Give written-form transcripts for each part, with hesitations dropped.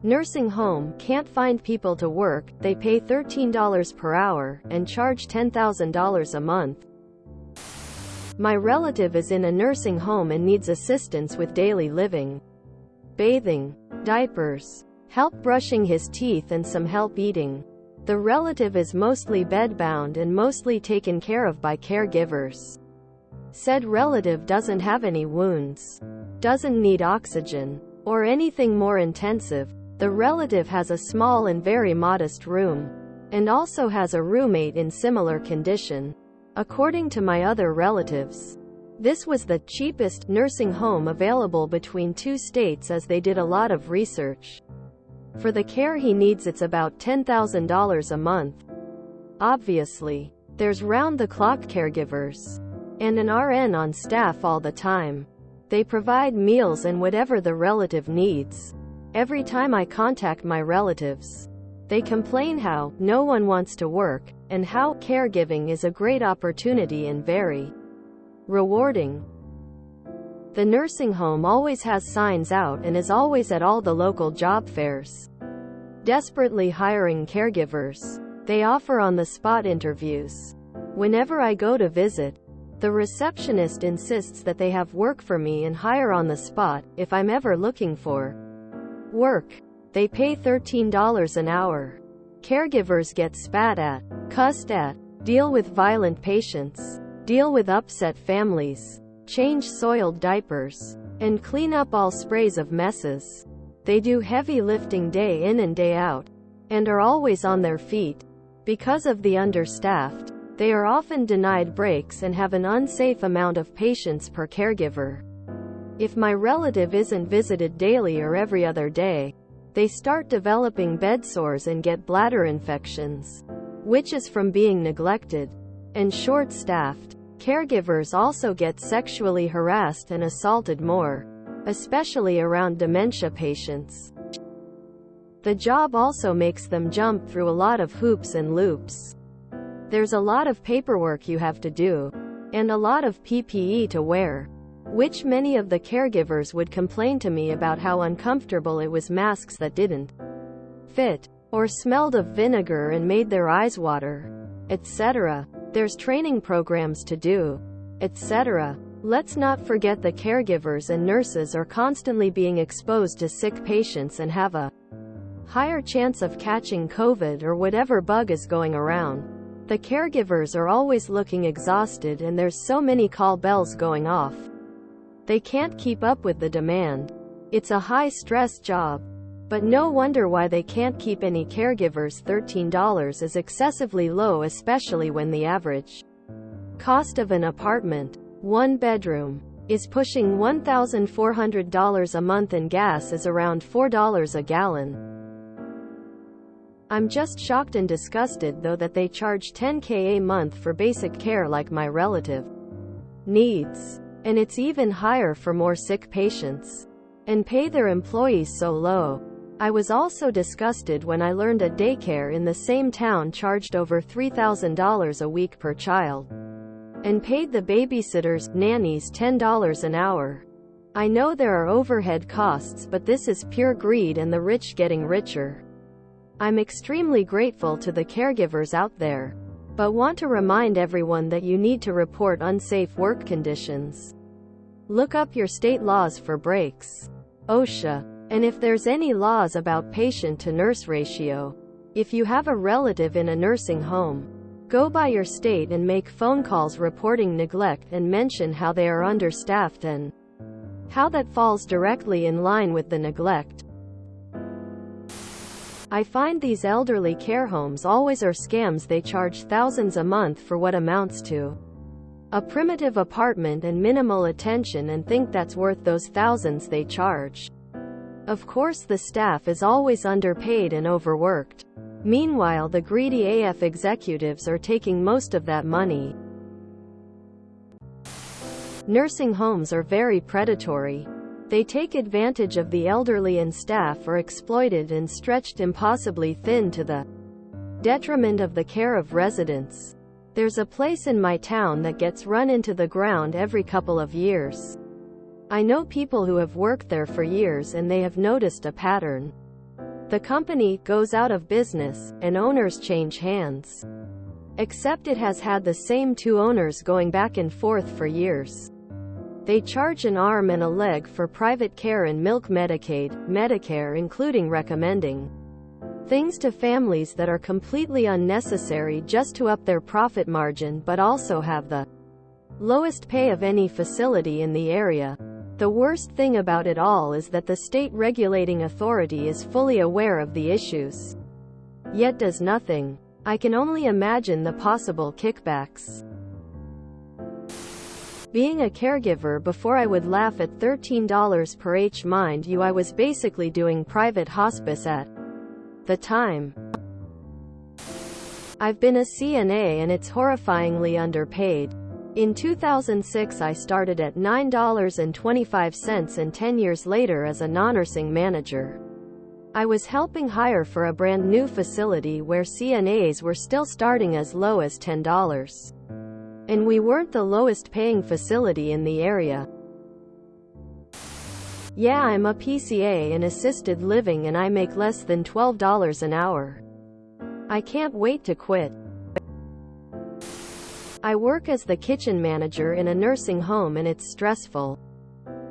Nursing home can't find people to work, they pay $13 per hour, and charge $10,000 a month. My relative is in a nursing home and needs assistance with daily living. Bathing, diapers, help brushing his teeth and some help eating. The relative is mostly bedbound and mostly taken care of by caregivers. Said relative doesn't have any wounds, doesn't need oxygen, or anything more intensive. The relative has a small and very modest room, and also has a roommate in similar condition. According to my other relatives, this was the cheapest nursing home available between two states as they did a lot of research. For the care he needs it's about $10,000 a month. Obviously, there's round-the-clock caregivers, and an RN on staff all the time. They provide meals and whatever the relative needs. Every time I contact my relatives, they complain how no one wants to work, and how caregiving is a great opportunity and very rewarding. The nursing home always has signs out and is always at all the local job fairs, desperately hiring caregivers. They offer on-the-spot interviews. Whenever I go to visit, the receptionist insists that they have work for me and hire on the spot if I'm ever looking for work. They pay $13 an hour. Caregivers get spat at, cussed at, deal with violent patients, deal with upset families, change soiled diapers, and clean up all sprays of messes. They do heavy lifting day in and day out, and are always on their feet. Because of the understaffed, they are often denied breaks and have an unsafe amount of patients per caregiver. If my relative isn't visited daily or every other day, they start developing bed sores and get bladder infections, which is from being neglected and short-staffed. Caregivers also get sexually harassed and assaulted more, especially around dementia patients. The job also makes them jump through a lot of hoops and loops. There's a lot of paperwork you have to do, and a lot of PPE to wear, which many of the caregivers would complain to me about how uncomfortable it was. Masks that didn't fit, or smelled of vinegar and made their eyes water, etc. There's training programs to do, etc. Let's not forget the caregivers and nurses are constantly being exposed to sick patients and have a higher chance of catching COVID or whatever bug is going around. The caregivers are always looking exhausted and there's so many call bells going off. They can't keep up with the demand. It's a high-stress job. But no wonder why they can't keep any caregivers. $13 is excessively low, especially when the average cost of an apartment, one bedroom, is pushing $1,400 a month and gas is around $4 a gallon. I'm just shocked and disgusted though that they charge $10,000 a month for basic care like my relative needs. And it's even higher for more sick patients. And pay their employees so low. I was also disgusted when I learned a daycare in the same town charged over $3,000 a week per child, and paid the babysitters, nannies $10 an hour. I know there are overhead costs, but this is pure greed and the rich getting richer. I'm extremely grateful to the caregivers out there, but want to remind everyone that you need to report unsafe work conditions. Look up your state laws for breaks, OSHA, and if there's any laws about patient-to-nurse ratio. If you have a relative in a nursing home, go by your state and make phone calls reporting neglect and mention how they are understaffed and how that falls directly in line with the neglect. I find these elderly care homes always are scams. They charge thousands a month for what amounts to a primitive apartment and minimal attention and think that's worth those thousands they charge. Of course the staff is always underpaid and overworked. Meanwhile the greedy AF executives are taking most of that money. Nursing homes are very predatory. They take advantage of the elderly and staff are exploited and stretched impossibly thin to the detriment of the care of residents. There's a place in my town that gets run into the ground every couple of years. I know people who have worked there for years and they have noticed a pattern. The company goes out of business, and owners change hands. Except it has had the same two owners going back and forth for years. They charge an arm and a leg for private care and milk Medicaid, Medicare, including recommending things to families that are completely unnecessary just to up their profit margin, but also have the lowest pay of any facility in the area. The worst thing about it all is that the state regulating authority is fully aware of the issues, yet does nothing. I can only imagine the possible kickbacks. Being a caregiver before, I would laugh at $13 per h. Mind you, I was basically doing private hospice at the time. I've been a CNA and it's horrifyingly underpaid. In 2006 I started at $9.25 and 10 years later as a non-nursing manager. I was helping hire for a brand new facility where CNAs were still starting as low as $10. And we weren't the lowest paying facility in the area. Yeah, I'm a PCA in assisted living and I make less than $12 an hour. I can't wait to quit. I work as the kitchen manager in a nursing home and it's stressful.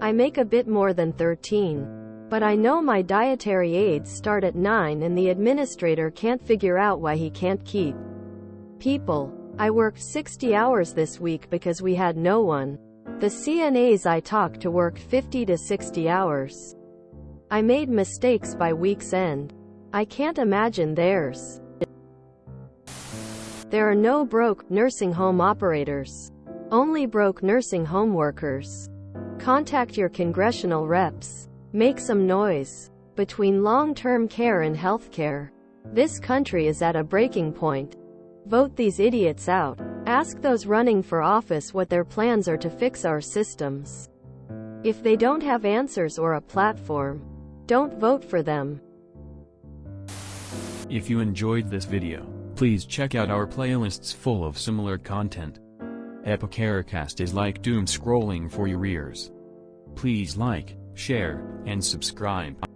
I make a bit more than 13. But I know my dietary aids start at 9 and the administrator can't figure out why he can't keep people. I worked 60 hours this week because we had no one. The CNAs I talked to worked 50 to 60 hours. I made mistakes by week's end. I can't imagine theirs. There are no broke nursing home operators. Only broke nursing home workers. Contact your congressional reps. Make some noise. Between long-term care and healthcare, this country is at a breaking point. Vote these idiots out. Ask those running for office what their plans are to fix our systems. If they don't have answers or a platform, don't vote for them. If you enjoyed this video, please check out our playlists full of similar content. Epicaricast is like doom scrolling for your ears. Please like, share, and subscribe.